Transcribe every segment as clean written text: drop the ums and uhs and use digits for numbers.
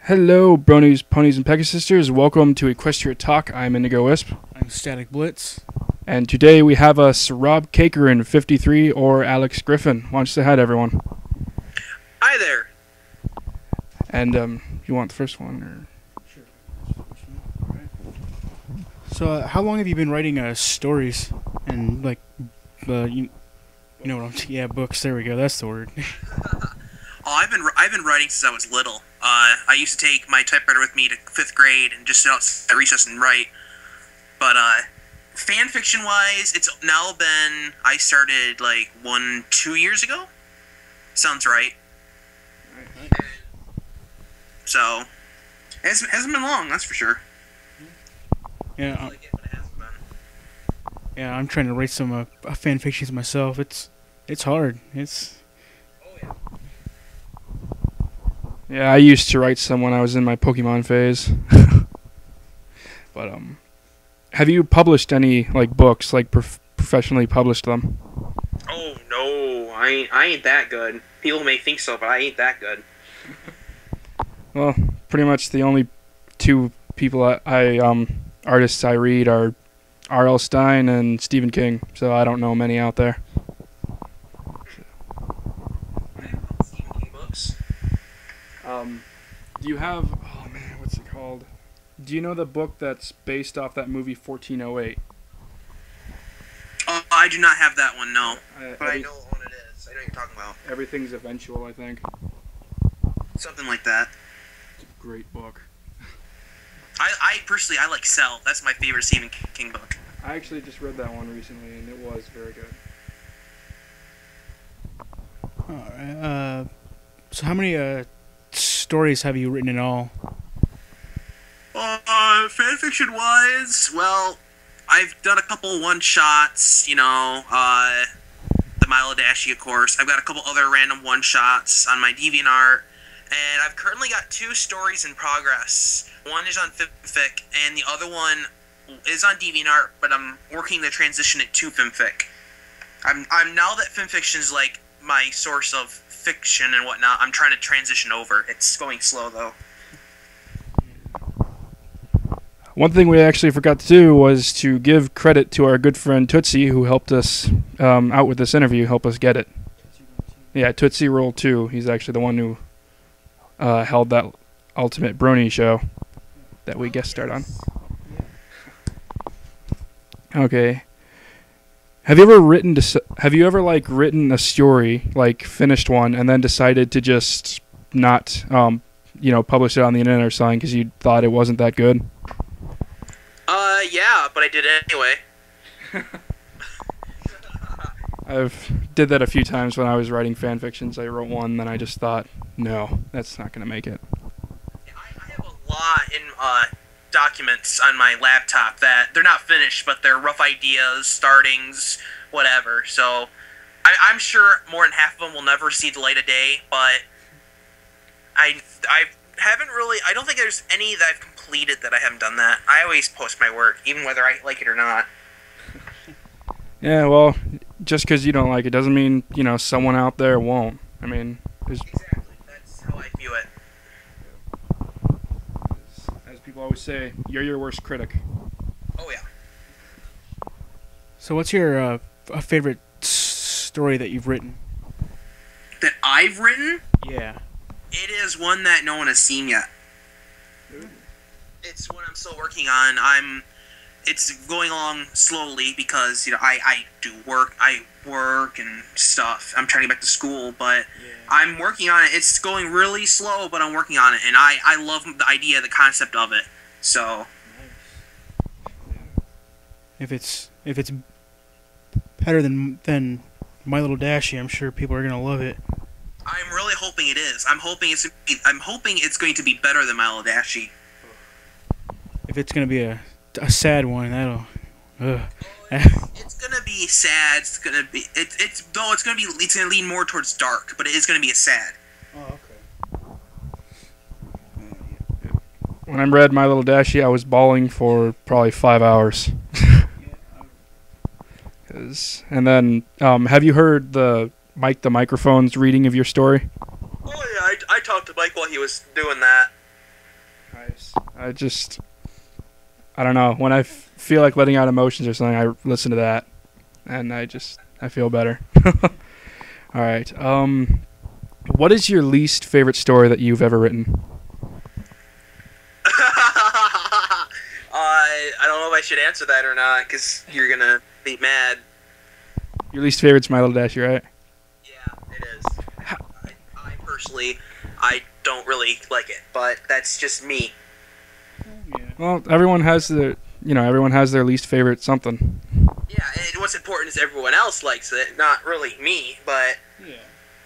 Hello, bronies, ponies, and Pegasisters. Welcome to EquestriaTalk. I'm Indigo Wisp. I'm Static Blitz. And today we have us RobCakeran53 or Alex Griffin. Why don't you say hi to everyone? Hi there. And you want the first one? Or? Sure. All right. So, how long have you been writing stories and you know what I'm books? There we go. That's the word. I've been writing since I was little. I used to take my typewriter with me to 5th grade and just sit out at recess and write. But fan fiction wise, it's now been, I started like 2 years ago. Sounds right. So it hasn't been long, that's for sure. Yeah. I like it, but it hasn't been. Yeah, I'm trying to write some fan fictions myself. It's hard. Oh yeah. Yeah, I used to write some when I was in my Pokemon phase. But have you published any books, professionally published them? Oh no, I ain't that good. People may think so, but I ain't that good. Well, pretty much the only two people artists I read are R.L. Stine and Stephen King, so I don't know many out there. I have Stephen King books. Do you have, oh man, what's it called? Do you know the book that's based off that movie 1408? I do not have that one, no. But I know what one it is. I know what you're talking about. Everything's Eventual, I think. Something like that. It's a great book. I personally, I like Cell. That's my favorite Stephen King book. I actually just read that one recently, and it was very good. Alright. So how many stories have you written in all? Fanfiction wise, well, I've done a couple one-shots, the Milo Dashie, of course. I've got a couple other random one-shots on my DeviantArt, and I've currently got 2 stories in progress. One is on Fanfic, and the other one is on DeviantArt, but I'm working to transition it to Fanfic. I'm now that Fanfiction is like my source of fiction and whatnot, I'm trying to transition over. It's going slow, though. One thing we actually forgot to do was to give credit to our good friend Tootsie, who helped us out with this interview, help us get it. Yeah, Tootsie Roll 2. He's actually the one who held that Ultimate Brony show that we guest starred on. Okay. Have you ever written a story, finished one, and then decided to just not publish it on the internet or something because you thought it wasn't that good? Yeah, but I did it anyway. I've did that a few times when I was writing fan fictions. I wrote one, then I just thought, no, that's not gonna make it. I have a lot in documents on my laptop that they're not finished, but they're rough ideas, startings, whatever. So I'm sure more than half of them will never see the light of day, but I haven't really. I don't think there's any that I've completed that I haven't done that. I always post my work, even whether I like it or not. Yeah, well, just because you don't like it doesn't mean someone out there won't. I mean, exactly. That's how I view it. As people always say, you're your worst critic. Oh yeah. So what's your favorite story that you've written? That I've written? Yeah. It is one that no one has seen yet. It's one I'm still working on. It's going along slowly because I work and stuff. I'm trying to get back to school, but yeah. I'm working on it. It's going really slow, but I'm working on it, and I love the idea, the concept of it. So, if it's better than My Little Dashie, I'm sure people are gonna love it. I'm really hoping it is. I'm hoping it's going to be better than Milo Dashie. If it's gonna be a sad one, that'll. It's gonna be sad. It's gonna lean more towards dark, but it is gonna be a sad. Oh, okay. When I read My Little Dashie, I was bawling for probably 5 hours. And then, have you heard the Mike the Microphone's reading of your story? Oh yeah, I talked to Mike while he was doing that. Nice. I don't know. When I feel like letting out emotions or something, I listen to that, and I feel better. All right. What is your least favorite story that you've ever written? I don't know if I should answer that or not, because you're gonna be mad. Your least favorite's My Little Dashie, right? Yeah, it is. I personally, I don't really like it, but that's just me. Yeah. Well, everyone has their least favorite something. Yeah, and what's important is everyone else likes it, not really me, but Yeah.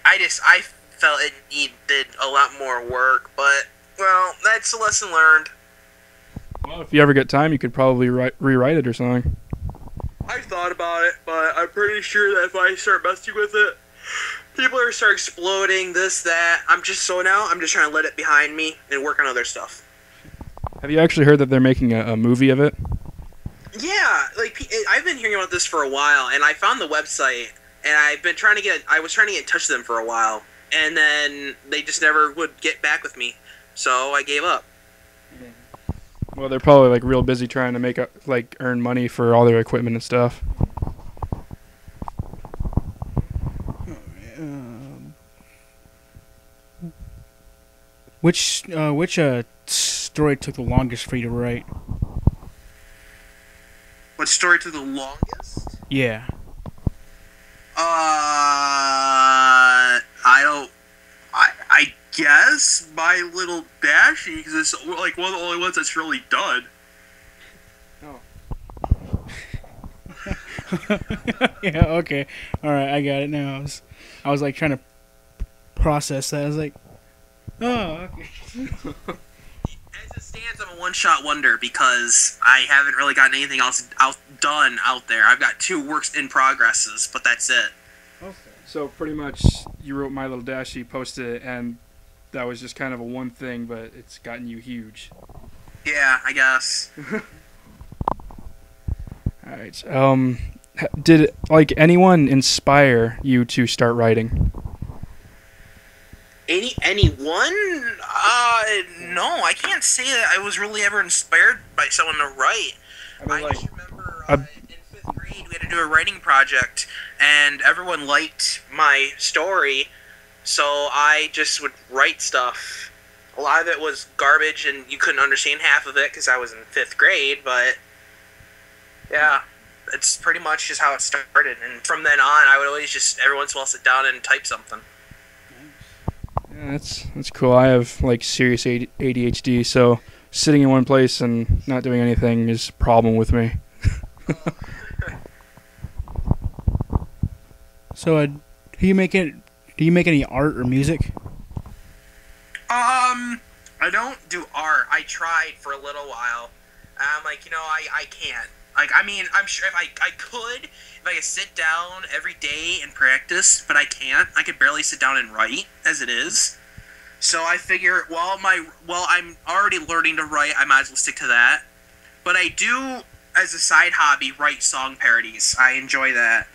I felt it needed a lot more work, but, well, that's a lesson learned. Well, if you ever get time, you could probably rewrite it or something. I thought about it, but I'm pretty sure that if I start messing with it, people are gonna start exploding, this, that. I'm just trying to let it behind me and work on other stuff. Have you actually heard that they're making a movie of it? Yeah, I've been hearing about this for a while, and I found the website, and I was trying to get in touch with them for a while, and then they just never would get back with me, so I gave up. Well, they're probably like real busy trying to earn money for all their equipment and stuff. Which story took the longest for you to write? What story took the longest? Yeah. I guess My Little Dashie, because it's like one of the only ones that's really done. Yeah. Okay. All right. I got it now. I was like trying to process that. I was like, oh, okay. As it stands, I'm a one-shot wonder because I haven't really gotten anything else done out there. I've got 2 works in progresses, but that's it. Okay. So pretty much, you wrote My Little Dashie, posted it, and that was just kind of a one thing, but it's gotten you huge. Yeah, I guess. All right. Did anyone inspire you to start writing? Anyone? No, I can't say that I was really ever inspired by someone to write. I just remember in 5th grade we had to do a writing project, and everyone liked my story, so I just would write stuff. A lot of it was garbage, and you couldn't understand half of it because I was in 5th grade, but yeah, it's pretty much just how it started. And from then on, I would always just every once in a while sit down and type something. Yeah, that's cool. I have serious ADHD, so sitting in one place and not doing anything is a problem with me. So, do you make any art or music? I don't do art. I tried for a little while. I'm like, I can't. I mean, I'm sure if I could sit down every day and practice, but I can't. I could barely sit down and write as it is. So I figure, I'm already learning to write, I might as well stick to that. But I do, as a side hobby, write song parodies. I enjoy that.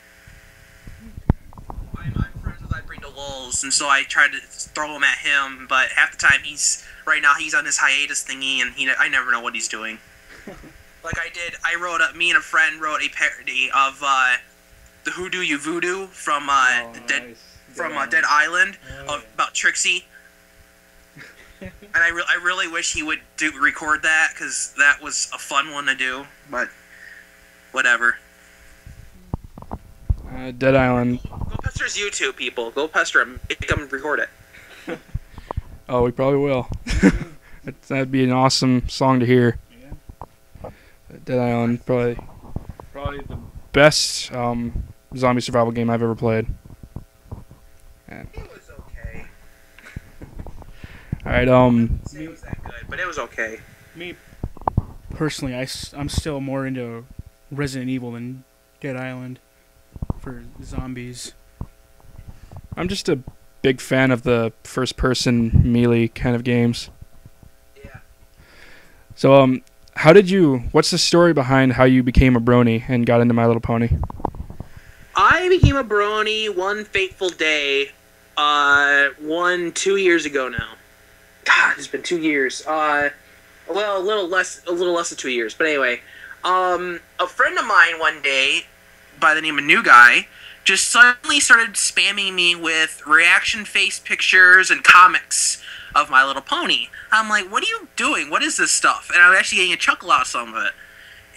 I'm friends with Lulz, and so I try to throw them at him, but half the time he's on his hiatus thingy, and I never know what he's doing. Me and a friend wrote a parody of the Who Do You Voodoo from Dead Island about Trixie. And I really wish he would record that, because that was a fun one to do, but whatever. Dead Island. Go pester his YouTube, people. Go pester him. Make him record it. Oh, we probably will. That'd be an awesome song to hear. Yeah. Dead Island, probably the best zombie survival game I've ever played. It was okay. All right. I wouldn't say it was that good, but it was okay. Me, personally, I'm still more into Resident Evil than Dead Island for zombies. I'm just a big fan of the first-person melee kind of games. Yeah. So, what's the story behind how you became a brony and got into My Little Pony? I became a brony one fateful day, 2 years ago now. God, it's been 2 years. Well, a little less than 2 years. But anyway, a friend of mine one day, by the name of New Guy, just suddenly started spamming me with reaction face pictures and comics of My Little Pony. I'm like, what are you doing? What is this stuff? And I'm actually getting a chuckle out of some of it.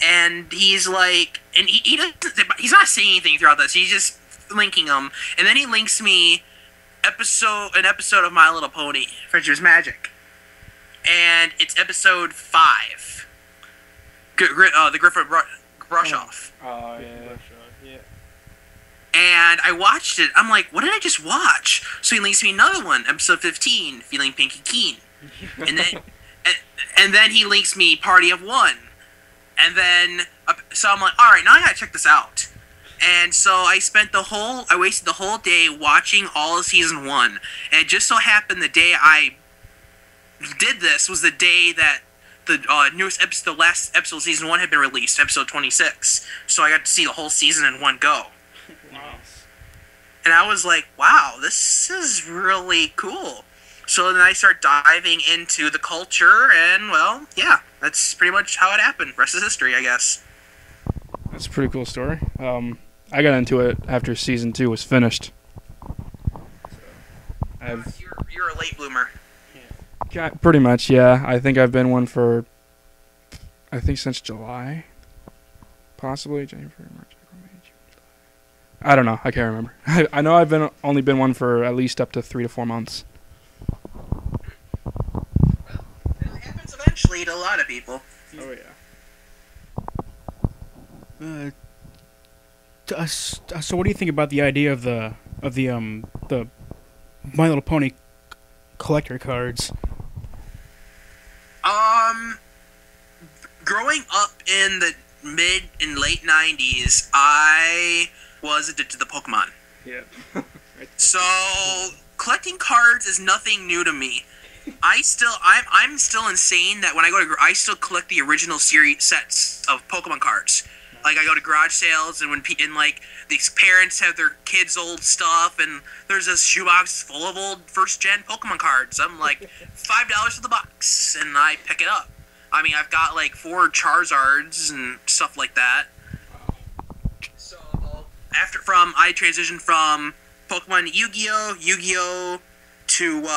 And he's like, and he doesn't, he's not saying anything throughout this. He's just linking them, and then he links me an episode of My Little Pony, Adventures Magic, and it's episode 5, the Griffin Brush Off. Oh yeah. And I watched it. I'm like, what did I just watch? So he links me another one, episode 15, Feeling Pinky Keen, and then he links me Party of One, and then so I'm like, all right, now I gotta check this out. And so I wasted the whole day watching all of season 1. And it just so happened the day I did this was the day that the newest episode, the last episode of season 1 had been released, episode 26. So I got to see the whole season in one go. Nice. And I was like, wow, this is really cool. So then I start diving into the culture, and well, yeah, that's pretty much how it happened. Rest is history, I guess. That's a pretty cool story. I got into it after season 2 was finished. You're a late bloomer. Pretty much, yeah. I think I've been one for, since July. Possibly January, March, April, May, June, July. I don't know. I can't remember. I know I've only been one for at least up to 3 to 4 months. Well, it happens eventually to a lot of people. Oh yeah. So what do you think about the idea of the My Little Pony collector cards? Growing up in the mid and late 90s, I was addicted to the Pokemon. Yeah. So collecting cards is nothing new to me. I'm still insane that when I go to I still collect the original series sets of Pokemon cards. Like, I go to garage sales, and like these parents have their kids' old stuff, and there's this shoebox full of old first-gen Pokemon cards. I'm like, $5 for the box, and I pick it up. I mean, I've got like 4 Charizards and stuff like that. So I transitioned from Pokemon Yu-Gi-Oh to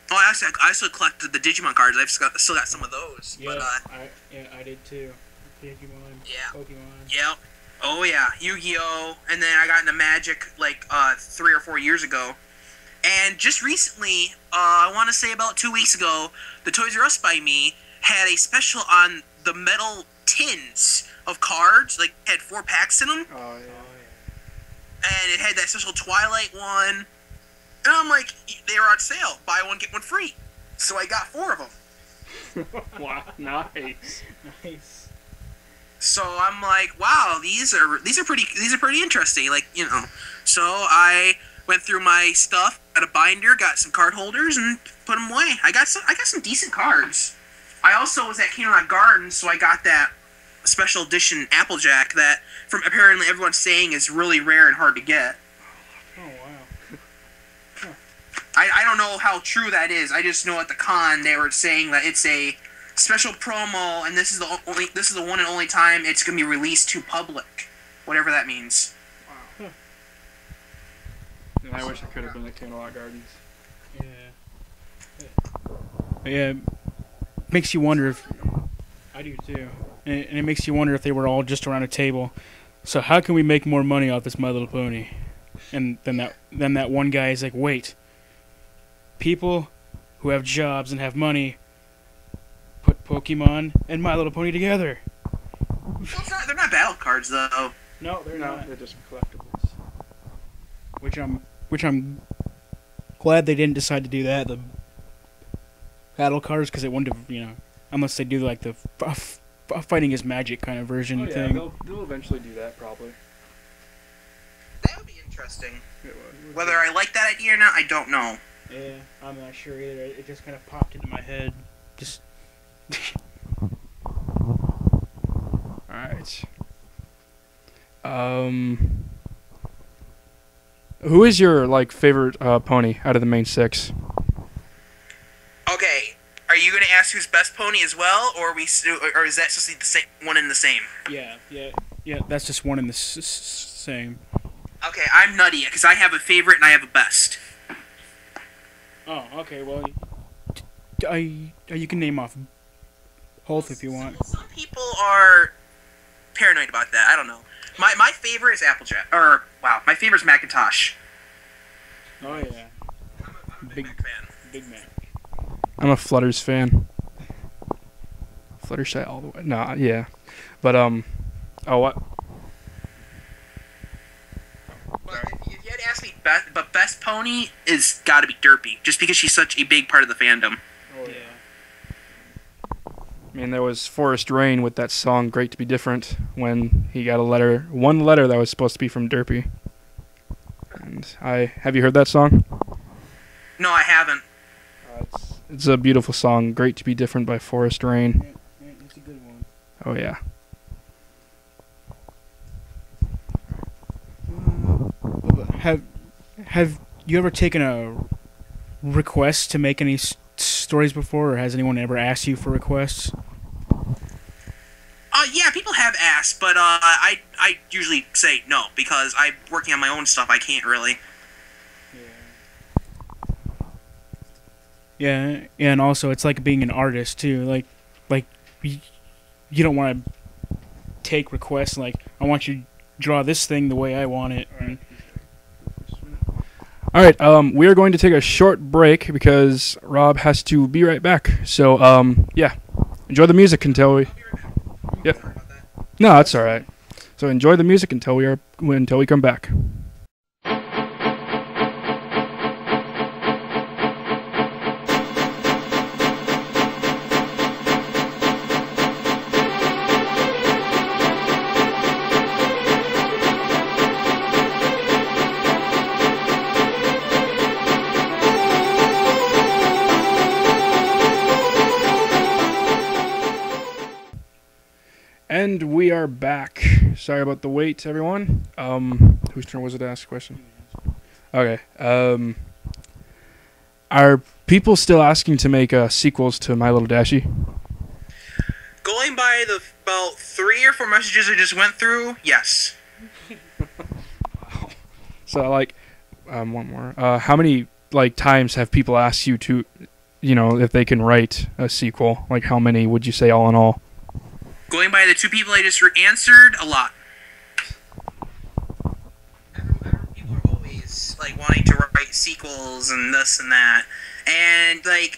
I still collected the Digimon cards. I've still got some of those. Yeah, but, I did too. Digimon, yeah. Pokemon. Yeah. Oh yeah, Yu-Gi-Oh! And then I got into Magic like 3 or 4 years ago. And just recently, I want to say about 2 weeks ago, the Toys R Us by me had a special on the metal tins of cards. Like, it had 4 packs in them. Oh yeah. And it had that special Twilight one. And I'm like, they were on sale. Buy one, get one free. So I got 4 of them. Wow, nice. Nice. So I'm like, wow, these are pretty interesting. Like, you know. So I went through my stuff, got a binder, got some card holders, and put them away. I got some decent cards. I also was at Camelot Gardens, so I got that special edition Applejack that, from apparently everyone's saying, is really rare and hard to get. Oh wow. I don't know how true that is. I just know at the con they were saying that it's a special promo, and this is the one and only time it's gonna be released to public, whatever that means. Wow. And I wish I could have been at Camelot Gardens. Yeah. Makes you wonder if I do too, and it makes you wonder if they were all just around a table. So how can we make more money off this My Little Pony? And then that one guy is like, wait. People who have jobs and have money put Pokemon and My Little Pony together. Well, they're not battle cards though. No, they're not. They're just collectibles. Which I'm glad they didn't decide to do that. The battle cards, because it wouldn't have, unless they do like the fighting is magic kind of version thing. They'll eventually do that probably. That would be interesting. Whether I like that idea or not, I don't know. Yeah, I'm not sure either. It just kind of popped into my head. Just. Alright. Who is your favorite pony out of the main 6? Okay, are you gonna ask who's best pony as well, or or is that just the same one in the same? Yeah. That's just one in the same. Okay, I'm nutty because I have a favorite and I have a best. Oh, okay. Well, you can name off both if you want. Some people are paranoid about that. I don't know. My favorite is Applejack. My favorite is Macintosh. Oh yeah. I'm a big Mac fan. Big Mac. I'm a Flutters fan. Fluttershy all the way. Nah, yeah. But, oh, what? But if you had to ask me, best pony is got to be Derpy, just because she's such a big part of the fandom. Oh yeah. I mean, there was Forest Rain with that song "Great to Be Different" when he got one letter that was supposed to be from Derpy. And have you heard that song? No, I haven't. It's a beautiful song, "Great to Be Different" by Forest Rain. Yeah, it's a good one. Oh yeah. Have you ever taken a request to make any stories before, or has anyone ever asked you for requests? Yeah, people have asked, but I usually say no because I'm working on my own stuff. I can't really. Yeah, and also it's like being an artist too. Like you don't want to take requests like I want you to draw this thing the way I want it. All right, we are going to take a short break because Rob has to be right back. So, yeah, enjoy the music until we. Yep. No, that's all right. So enjoy the music until we come back. And we are back. Sorry about the wait, everyone. Whose turn was it to ask a question? Okay. Are people still asking to make sequels to My Little Dashie? Going by the about 3 or 4 messages I just went through, yes. So, like, one more. How many times have people asked you to, if they can write a sequel? Like, how many would you say all in all? Going by the 2 people I just answered, a lot. People are always wanting to write sequels and this and that, and a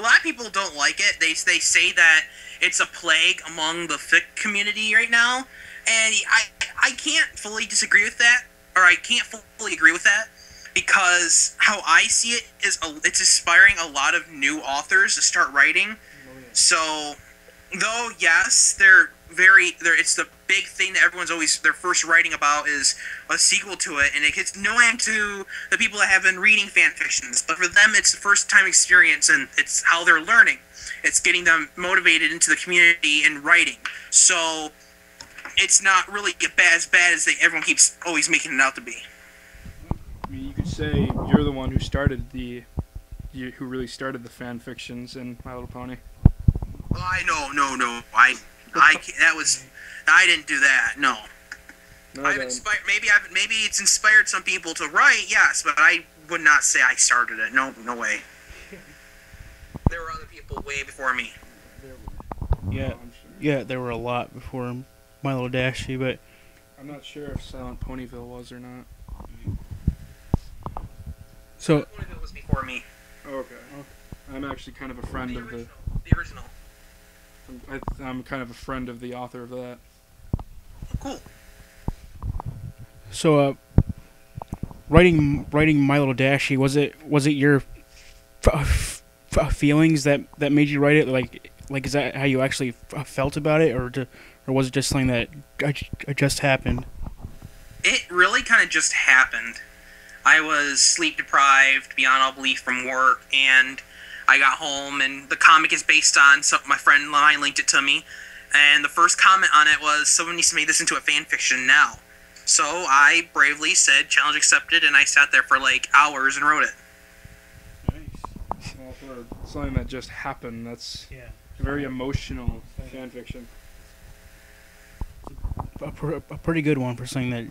lot of people don't like it. They say that it's a plague among the fic community right now, and I can't fully disagree with that, or I can't fully agree with that, because how I see it is it's inspiring a lot of new authors to start writing. So. Though, yes, it's the big thing that everyone's always, their first writing about is a sequel to it, and it gets annoying to the people that have been reading fan fictions. But for them, it's the first time experience, and it's how they're learning. It's getting them motivated into the community and writing. So, it's not really as bad as everyone keeps always making it out to be. I mean, you could say you're the one who started who really started the fan fictions in My Little Pony. No. I didn't do that. No. I've inspired. Maybe it's inspired some people to write. Yes, but I would not say I started it. No way. There were other people way before me. Yeah, there were a lot before My Little Dashie, but I'm not sure if Silent Ponyville was or not. So Ponyville was before me. Okay. I'm actually kind of a friend of the original. I'm kind of a friend of the author of that. Cool. So, writing My Little Dashie, was it your feelings that made you write it? Like is that how you actually felt about it, or was it just something that just happened? It really kind of just happened. I was sleep deprived beyond all belief from work, and I got home, and the comic is based on my friend Line linked it to me, and the first comment on it was, someone needs to make this into a fan fiction now. So I bravely said, challenge accepted, and I sat there for hours and wrote it. Nice. Well, for something that just happened. That's Yeah. very emotional fan fiction. A pretty good one for something that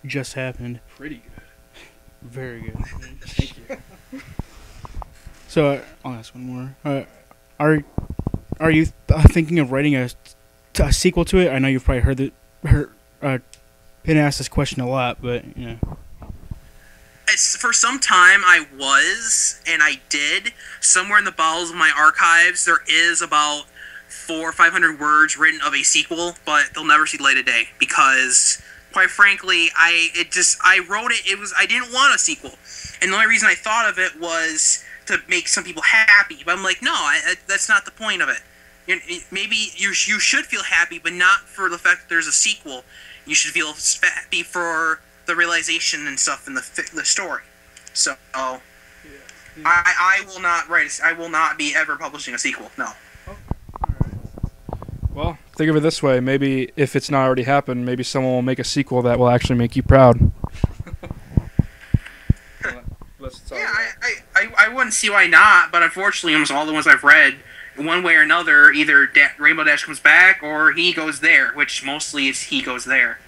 just happened. Pretty good. Very good. Thank you. So I'll ask one more. Are you thinking of writing a sequel to it? I know you've probably been asked this question a lot, but you know. For some time I was, and I did. Somewhere in the bowels of my archives, there is about 400 or 500 words written of a sequel, but they'll never see the light of day because, quite frankly, I wrote it. I didn't want a sequel, and the only reason I thought of it was to make some people happy. But I'm like, no, that's not the point of it. Maybe you should feel happy, but not for the fact that there's a sequel. You should feel happy for the realization and stuff in the story. So, I will not write. I will not be ever publishing a sequel. No. Well, think of it this way. Maybe if it's not already happened, maybe someone will make a sequel that will actually make you proud. I wouldn't see why not, but unfortunately, almost all the ones I've read, one way or another, either Rainbow Dash comes back or he goes there, which mostly is he goes there.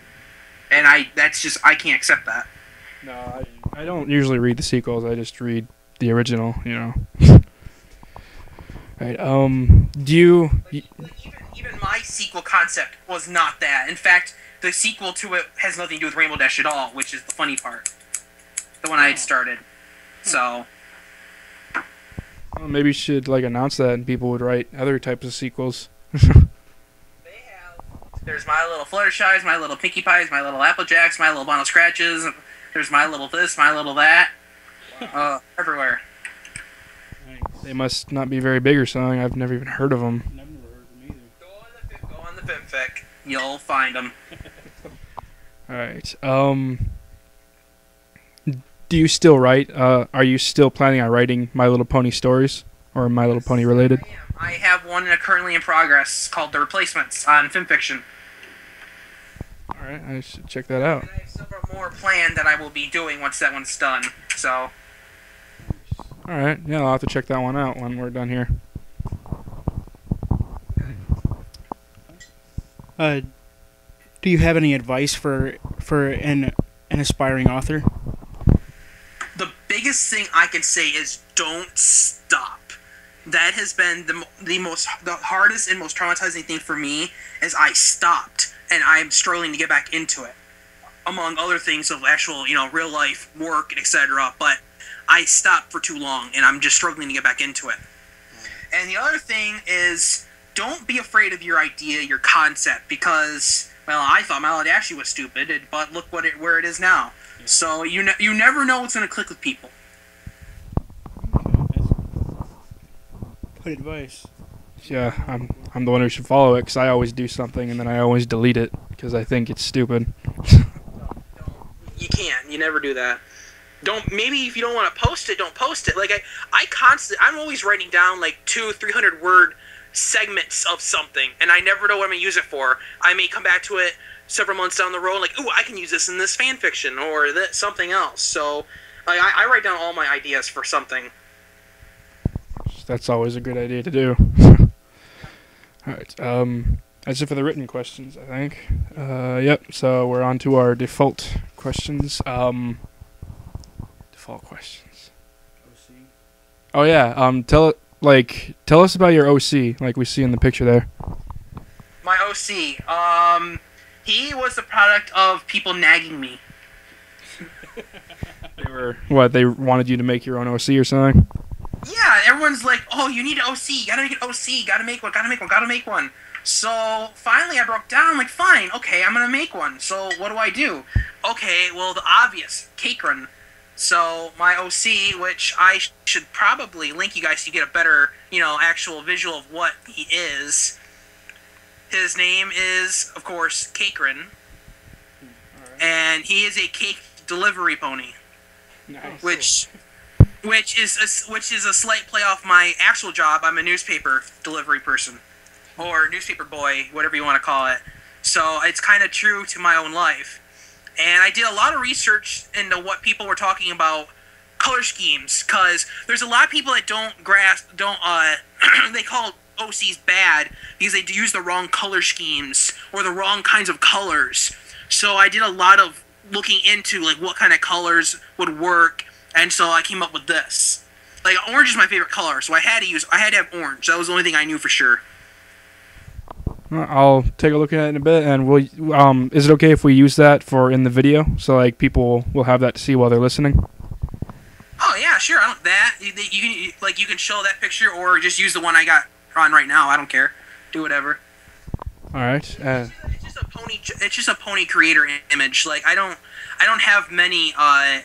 And I can't accept that. No, I don't usually read the sequels. I just read the original, you know. Right. Do you? Even my sequel concept was not that. In fact, the sequel to it has nothing to do with Rainbow Dash at all, which is the funny part. The one I had started. So. Well, maybe you should announce that, and people would write other types of sequels. There's My Little Fluttershy's, My Little Pinkie Pies, My Little Applejacks, My Little Vinyl Scratches. There's My Little this, My Little that. Wow. Everywhere. Nice. They must not be very big or something. I've never even heard of them. I've never heard of them either. Go on the FimFic. You'll find them. All right. Do you still write? Are you still planning on writing My Little Pony stories or My Little Pony related? I am. I have one currently in progress called The Replacements on FimFiction. All right, I should check that out. And I have several more planned that I will be doing once that one's done. So. All right, yeah, I'll have to check that one out when we're done here. Do you have any advice for an aspiring author? The biggest thing I can say is don't stop. That has been the hardest and most traumatizing thing for me is I stopped and I'm struggling to get back into it. Among other things of actual, real life work and etc. But I stopped for too long and I'm just struggling to get back into it. And the other thing is don't be afraid of your idea, your concept, because I thought Dashie was stupid, but look where it is now. Yeah. So you never know what's going to click with people. Good advice. Yeah, I'm the one who should follow it because I always do something and then I always delete it because I think it's stupid. You can't. You never do that. Maybe if you don't want to post it, don't post it. I'm always writing down 200-300 word segments of something, and I never know what I'm going to use it for. I may come back to it several months down the road, ooh, I can use this in this fan fiction or something else. So I write down all my ideas for something. That's always a good idea to do. All right. That's it for the written questions, I think. Yep. So we're on to our default questions. Default questions. OC. Oh yeah. Tell us about your OC, like we see in the picture there. My OC. He was the product of people nagging me. They wanted you to make your own OC or something? Yeah, everyone's like, oh, you need an OC, you gotta make an OC, gotta make one. So, finally I broke down, I'm like, fine, okay, I'm gonna make one. So, what do? Okay, well, the obvious, Cakeran. So, my OC, which I should probably link you guys so you get a better, actual visual of what he is. His name is, of course, Cakeran. Right. And he is a cake delivery pony. Nice. Which is a slight play off my actual job. I'm a newspaper delivery person, or newspaper boy, whatever you want to call it. So it's kind of true to my own life. And I did a lot of research into what people were talking about color schemes, because there's a lot of people that don't they call OCs bad because they use the wrong color schemes or the wrong kinds of colors. So I did a lot of looking into like what kind of colors would work, and so I came up with this. Like orange is my favorite color, so I had to have orange. That was the only thing I knew for sure. I'll take a look at it in a bit, and is it okay if we use that for in the video, so like people will have that to see while they're listening? Oh yeah, sure. I don't that you can show that picture or just use the one I got on right now. I don't care. Do whatever. All right. It's just a pony. It's just a pony creator image. Like I don't have many.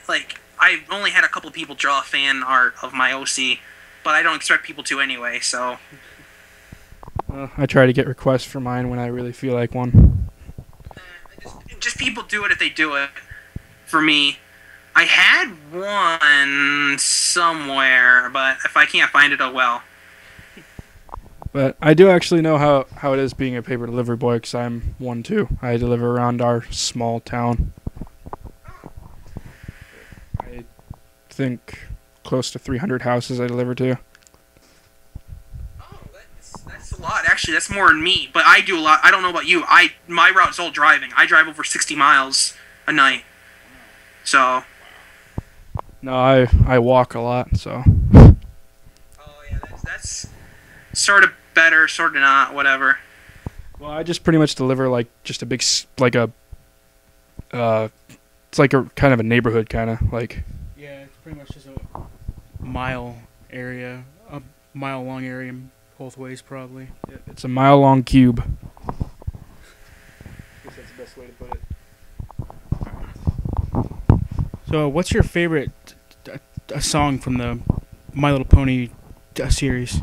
Like I've only had a couple people draw fan art of my OC, but I don't expect people to anyway. So. I try to get requests for mine when I really feel like one. Just people do it if they do it. For me, I had one somewhere, but if I can't find it, oh well. But I do actually know how it is being a paper delivery boy, because I'm one too. I deliver around our small town. I think close to 300 houses I deliver to. That's a lot, actually. That's more than me, but I do a lot. I don't know about you. My route is all driving. I drive over 60 miles a night. So. No, I walk a lot, so. Oh yeah, that's sort of better, sort of not, whatever. Well, I just pretty much deliver like just a big it's like a kind of a neighborhood kind of like. Yeah, it's pretty much just a mile area, a mile long area. Both ways, probably. Yeah, it's a mile-long cube. I guess that's the best way to put it. So, what's your favorite song from the My Little Pony series?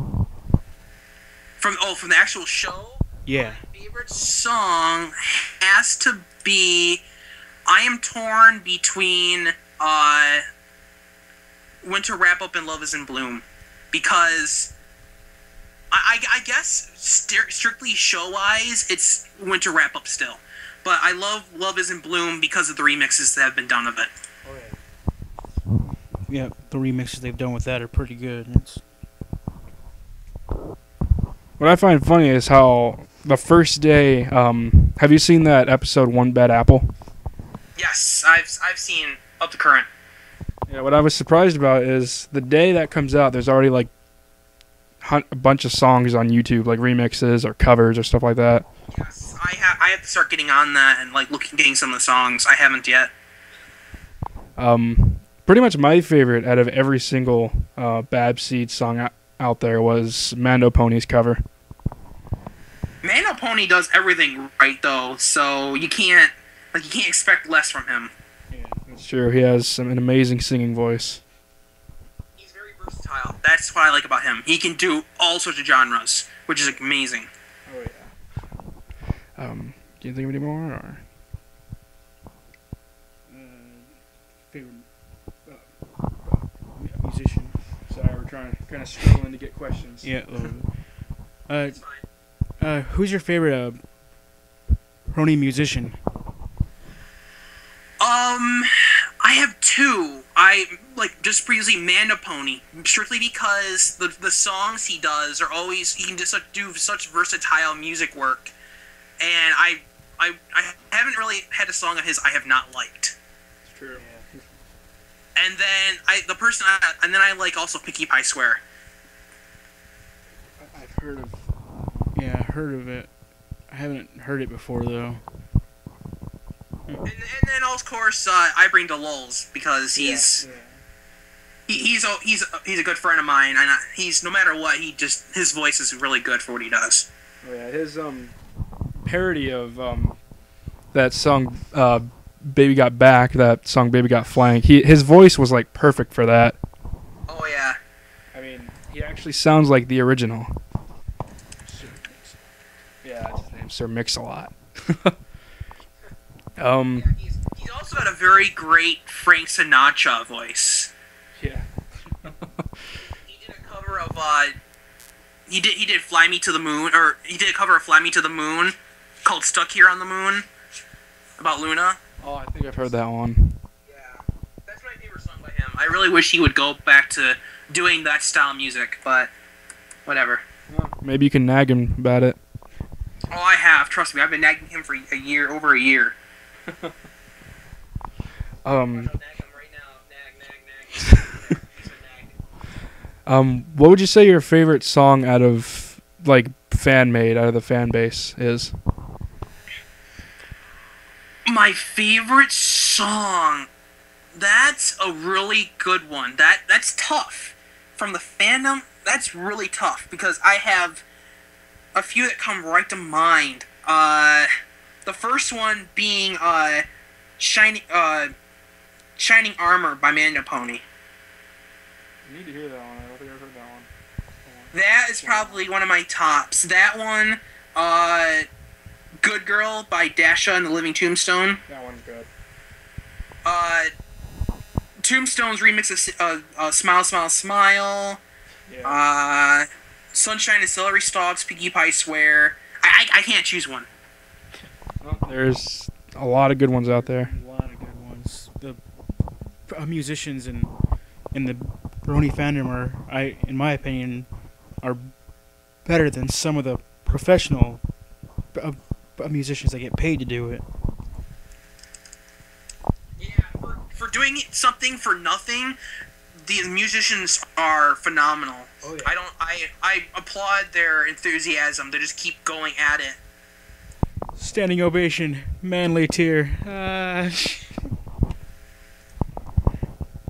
From the actual show? Yeah. My favorite song has to be... I am torn between Winter Wrap-Up and Love is in Bloom. Because... I guess strictly show-wise, it's Winter Wrap-Up still. But I love Love is in Bloom because of the remixes that have been done of it. Oh, yeah. Yeah, the remixes they've done with that are pretty good. What I find funny is how the first day... have you seen that episode One Bad Apple? Yes, I've seen Up the Current. Yeah, what I was surprised about is the day that comes out, there's already like a bunch of songs on YouTube, like remixes or covers or stuff like that. Yes, I have to start getting on that and like getting some of the songs. I haven't yet. Pretty much my favorite out of every single Bab Seed song out there was Mando Pony's cover. Mando Pony does everything right though, so you can't expect less from him. Yeah, that's true. He has an amazing singing voice. Versatile. That's what I like about him. He can do all sorts of genres, which is amazing. Oh yeah. Do you think of any more? Or? Favorite musician. Sorry, we're kind of struggling to get questions. Yeah. Who's your favorite pony musician? I have two. I like just briefly Mando Pony, strictly because the songs he does are always he can just do such versatile music work, and I haven't really had a song of his I have not liked. It's true. Yeah. And then I like also Pinkie Pie Swear. I've heard of. Yeah, I heard of it. I haven't heard it before though. And then of course I bring to Lulz because he's a good friend of mine, and he's no matter what his voice is really good for what he does. Oh yeah, his parody of that song Baby Got Back, that song Baby Got Flank. His voice was like perfect for that. Oh yeah. I mean, he actually sounds like the original. Yeah, that's his name, Sir Mix-a-Lot. Yeah, he's also got a very great Frank Sinatra voice. Yeah. He did a cover of he did Fly Me to the Moon, or he did a cover of Fly Me to the Moon called Stuck Here on the Moon about Luna. Oh, I think I've heard that one. Yeah, that's my favorite song by him. I really wish he would go back to doing that style of music, but whatever. Maybe you can nag him about it. Oh, I have. Trust me, I've been nagging him for over a year. What would you say your favorite song out of like fan made out of the fan base is? My favorite song. That's a really good one. That's tough. From the fandom, that's really tough because I have a few that come right to mind. The first one being Shining Armor by Mando Pony. You need to hear that one. I don't think I've heard that one. That is probably one of my tops. That one, Good Girl by Dashie and the Living Tombstone. That one's good. Tombstone's remix of Smile, Smile, Smile. Yeah. Sunshine and Celery Stalks, Pinkie Pie Swear. I can't choose one. Well, there's a lot of good ones out there. A lot of good ones. The musicians in the Brony fandom in my opinion, are better than some of the professional musicians that get paid to do it. Yeah, for doing something for nothing, the musicians are phenomenal. Oh, yeah. I applaud their enthusiasm. They just keep going at it. Standing ovation, manly tear.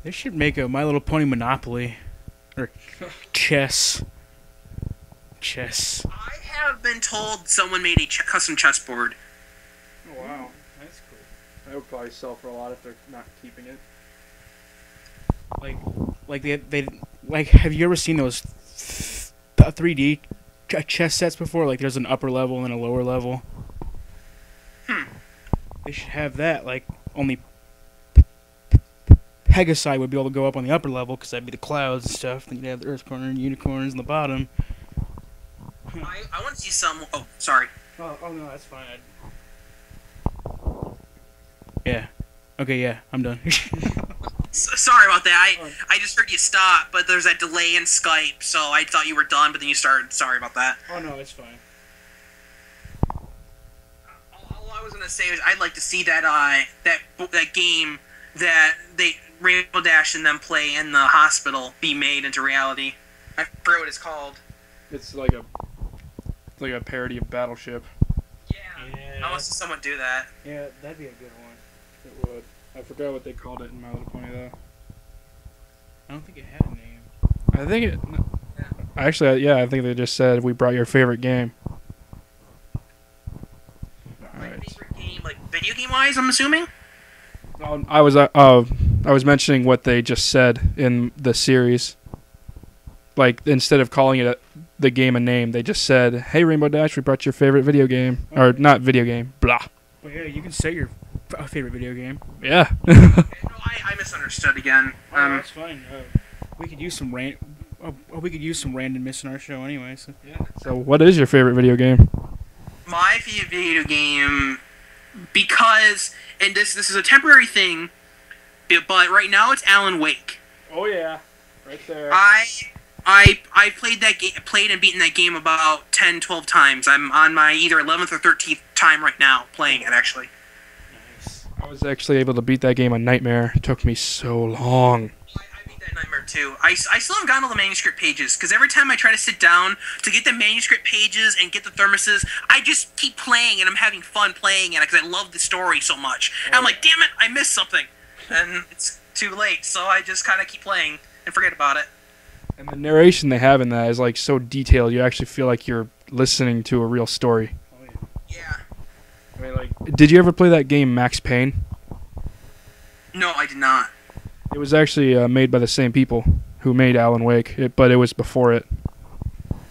They should make a My Little Pony Monopoly. Or chess. Chess. I have been told someone made a custom chessboard. Oh, wow. That's cool. That would probably sell for a lot if they're not keeping it. Like they have you ever seen those 3D chess sets before? Like there's an upper level and a lower level. They should have that. Like only Pegasi would be able to go up on the upper level because that'd be the clouds and stuff. Then you'd have the Earth corner and unicorns in the bottom. I want to see some. Oh, sorry. Oh no, that's fine. Yeah. Okay, yeah, I'm done. Sorry about that. I just heard you stop, but there's that delay in Skype, so I thought you were done, but then you started. Sorry about that. Oh no, it's fine. All I was gonna say is I'd like to see that game that Rainbow Dash and them play in the hospital be made into reality. I forget what it's called. It's like a parody of Battleship. Yeah. I want to see someone do that. Yeah, that'd be a good one. It would. I forgot what they called it in My Little Pony though. I don't think it had a name. I think it. Actually, yeah, I think they just said we brought your favorite game. My favorite game, like video game wise, I'm assuming. I was mentioning what they just said in the series. Like instead of calling it the game a name, they just said, "Hey, Rainbow Dash, we brought your favorite video game, or not video game, blah." Well, yeah, you can say your favorite video game. Yeah. Okay, no, I misunderstood again. That's fine. We could use some randomness in our show anyway. So. Yeah. So, what is your favorite video game? My favorite video game, because and this is a temporary thing, but right now it's Alan Wake. Oh yeah, right there. I played and beaten that game about 10, 12 times. I'm on my either 11th or 13th time right now playing it, actually. Nice. I was actually able to beat that game on Nightmare. It took me so long. I beat that Nightmare too. I still haven't gotten all the manuscript pages, because every time I try to sit down to get the manuscript pages and get the thermoses, I just keep playing, and I'm having fun playing it, because I love the story so much. And I'm like, damn it, I missed something. And it's too late, so I just kind of keep playing and forget about it. And the narration they have in that is like so detailed. You actually feel like you're listening to a real story. Oh Yeah. I mean, like, did you ever play that game Max Payne? No, I did not. It was actually made by the same people who made Alan Wake, but it was before it.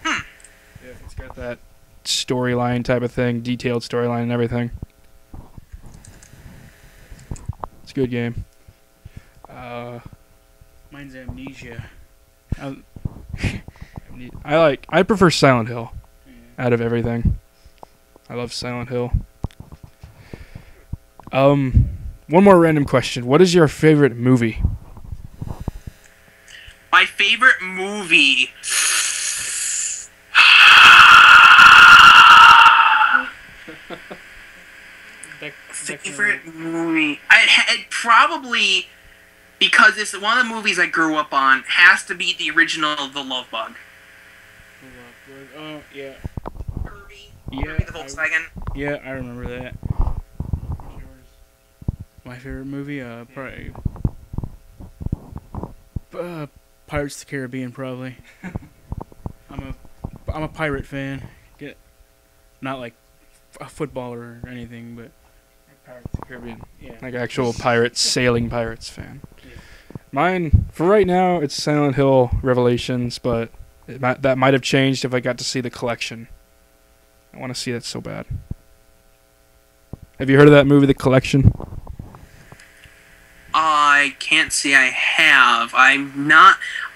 Yeah, it's got that storyline type of thing, detailed storyline and everything. It's a good game. Mine's Amnesia. I prefer Silent Hill out of everything. I love Silent Hill. One more random question. What is your favorite movie? My favorite movie. Favorite movie. I'd probably, because it's one of the movies I grew up on, has to be the original The Love Bug. Oh, yeah. Kirby. Yeah, Kirby the Volkswagen. Yeah, I remember that. My favorite movie, probably Pirates of the Caribbean, probably. I'm a pirate fan. Not like a football or anything, but Pirates of the Caribbean. yeah. Like actual pirates, sailing pirates fan. Yeah. Mine, for right now, it's Silent Hill Revelations, but that might have changed if I got to see the collection. I want to see that so bad. Have you heard of that movie, The Collection? I can't say I have.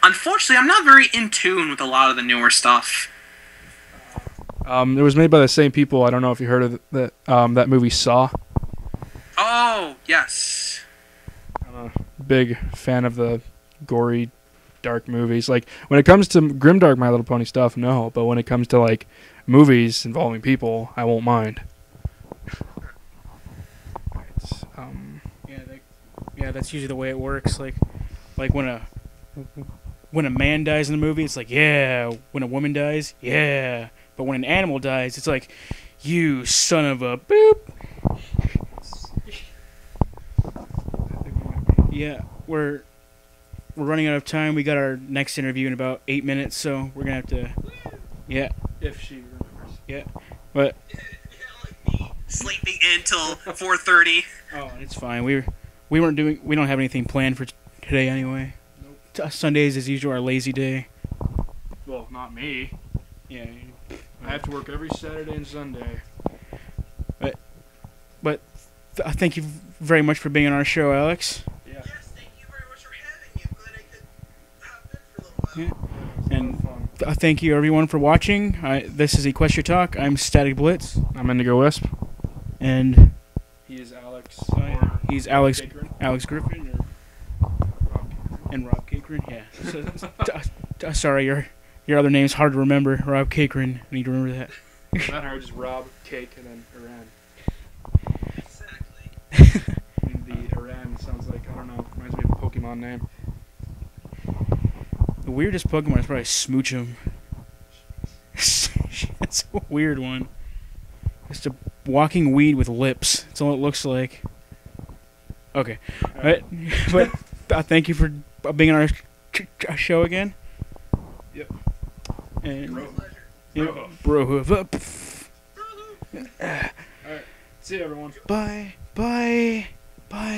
Unfortunately, I'm not very in tune with a lot of the newer stuff. It was made by the same people. I don't know if you heard of that movie Saw. Oh, yes. I'm a big fan of the gory, dark movies. Like, when it comes to grimdark My Little Pony stuff, no. But when it comes to, like, movies involving people, I won't mind. Yeah, that's usually the way it works. Like when a man dies in the movie, it's like, yeah. When a woman dies, yeah. But when an animal dies, it's like, you son of a boop. Yeah, we're running out of time. We got our next interview in about 8 minutes, so we're gonna have to. Yeah. If she remembers. Yeah. But. Sleeping until 4:30. Oh, it's fine. We don't have anything planned for today anyway. Nope. Sundays as usual our lazy day. Well, not me. Yeah. I have to work every Saturday and Sunday. But thank you very much for being on our show, Alex. Yeah. Yes, thank you very much for having me. I'm glad I could hop in for a little while. Yeah. And thank you everyone for watching. This is EquestriaTalk. I'm Static Blitz. I'm Indigo Wisp. And he is Alex. He's Alex Griffin and RobCakeran. Yeah. Sorry, your other name's hard to remember. RobCakeran. I need to remember that. Not hard, just Rob, Cake, and then Iran. Exactly. I mean, the Iran sounds like, I don't know, reminds me of a Pokemon name. The weirdest Pokemon is probably Smoochum. That's a weird one. Just a walking weed with lips. That's all it looks like. Okay. But thank you for being on our show again. Yep. And bro. Alright. See you, everyone. Bye. Bye. Bye.